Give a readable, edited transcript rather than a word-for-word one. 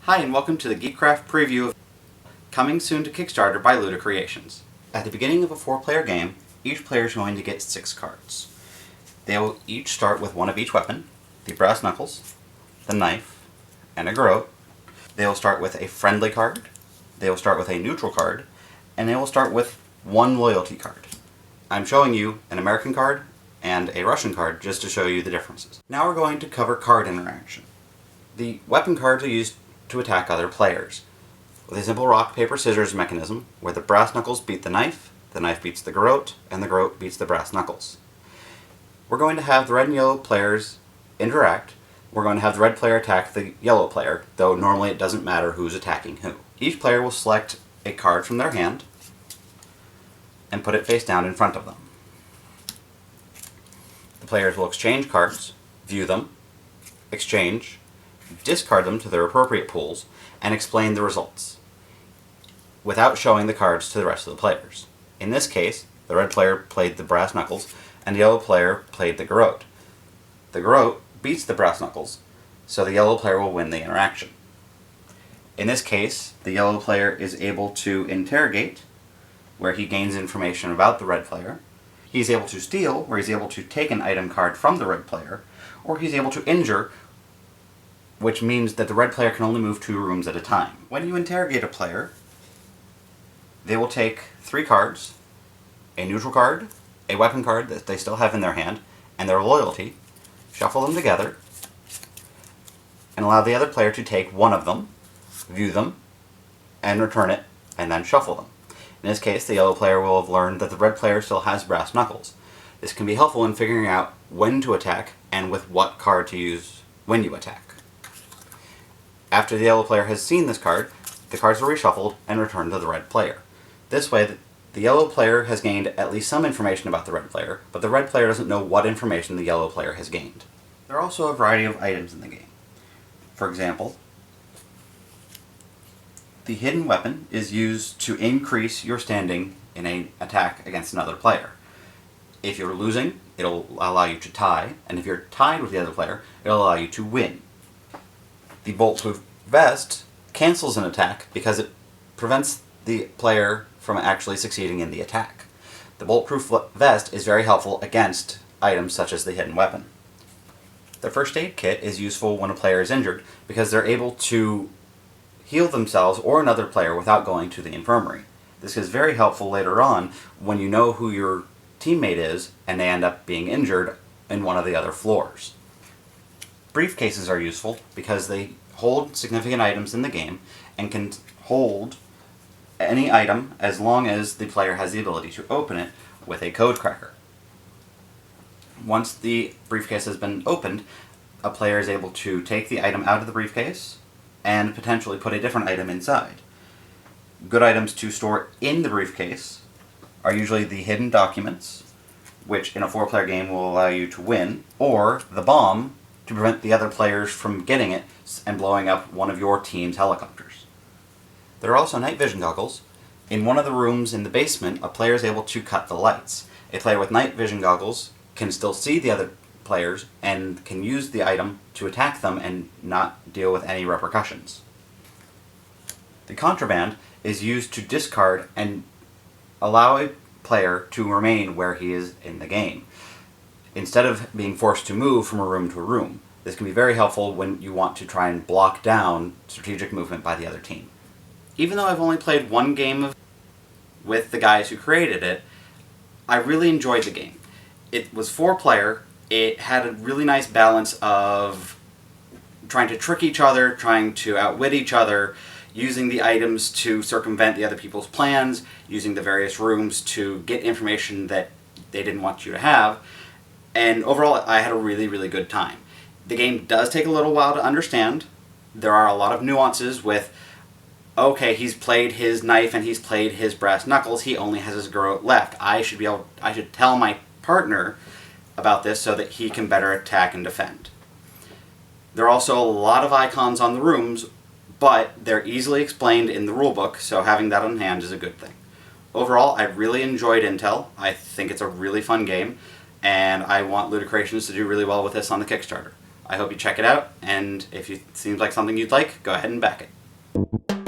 Hi and welcome to the Geek-Craft Preview, coming soon to Kickstarter by Creations. At the beginning of a 4-player game, each player is going to get 6 cards. They will each start with one of each weapon: the brass knuckles, the knife, and a garrote. They will start with a friendly card, they will start with a neutral card, and they will start with one loyalty card. I'm showing you an American card and a Russian card just to show you the differences. Now we're going to cover card interaction. The weapon cards are used to attack other players, with a simple rock, paper, scissors mechanism where the brass knuckles beat the knife beats the garrote, and the garrote beats the brass knuckles. We're going to have the red and yellow players interact. We're going to have the red player attack the yellow player, though normally it doesn't matter who's attacking who. Each player will select a card from their hand and put it face down in front of them. The players will exchange cards, view them, exchange, discard them to their appropriate pools, and explain the results, without showing the cards to the rest of the players. In this case, the red player played the brass knuckles, and the yellow player played the garrote. The garrote beats the brass knuckles, so the yellow player will win the interaction. In this case, the yellow player is able to interrogate, where he gains information about the red player. He's able to steal, where he's able to take an item card from the red player, or he's able to injure, which means that the red player can only move 2 rooms at a time. When you interrogate a player, they will take 3 cards, a neutral card, a weapon card that they still have in their hand, and their loyalty, shuffle them together, and allow the other player to take one of them, view them, and return it, and then shuffle them. In this case, the yellow player will have learned that the red player still has brass knuckles. This can be helpful in figuring out when to attack and with what card to use when you attack. After the yellow player has seen this card, the cards are reshuffled and returned to the red player. This way, the yellow player has gained at least some information about the red player, but the red player doesn't know what information the yellow player has gained. There are also a variety of items in the game. For example, the hidden weapon is used to increase your standing in an attack against another player. If you're losing, it'll allow you to tie, and if you're tied with the other player, it'll allow you to win. The bulletproof vest cancels an attack because it prevents the player from actually succeeding in the attack. The bulletproof vest is very helpful against items such as the hidden weapon. The first aid kit is useful when a player is injured because they're able to heal themselves or another player without going to the infirmary. This is very helpful later on when you know who your teammate is and they end up being injured in one of the other floors. Briefcases are useful because they hold significant items in the game and can hold any item as long as the player has the ability to open it with a code cracker. Once the briefcase has been opened, a player is able to take the item out of the briefcase and potentially put a different item inside. Good items to store in the briefcase are usually the hidden documents, which in a 4-player game will allow you to win, or the bomb, to prevent the other players from getting it and blowing up one of your team's helicopters. There are also night vision goggles. In one of the rooms in the basement, a player is able to cut the lights. A player with night vision goggles can still see the other players and can use the item to attack them and not deal with any repercussions. The contraband is used to discard and allow a player to remain where he is in the game, instead of being forced to move from a room to a room. This can be very helpful when you want to try and block down strategic movement by the other team. Even though I've only played one game with the guys who created it, I really enjoyed the game. It was 4-player, it had a really nice balance of trying to trick each other, trying to outwit each other, using the items to circumvent the other people's plans, using the various rooms to get information that they didn't want you to have, and overall I had a really, really good time. The game does take a little while to understand. There are a lot of nuances with, okay, he's played his knife and he's played his brass knuckles, he only has his garrote left. I should tell my partner about this so that he can better attack and defend. There are also a lot of icons on the rooms, but they're easily explained in the rulebook, so having that on hand is a good thing. Overall, I really enjoyed Intel. I think it's a really fun game, and I want Creations to do really well with this on the Kickstarter. I hope you check it out, and if it seems like something you'd like, go ahead and back it. you.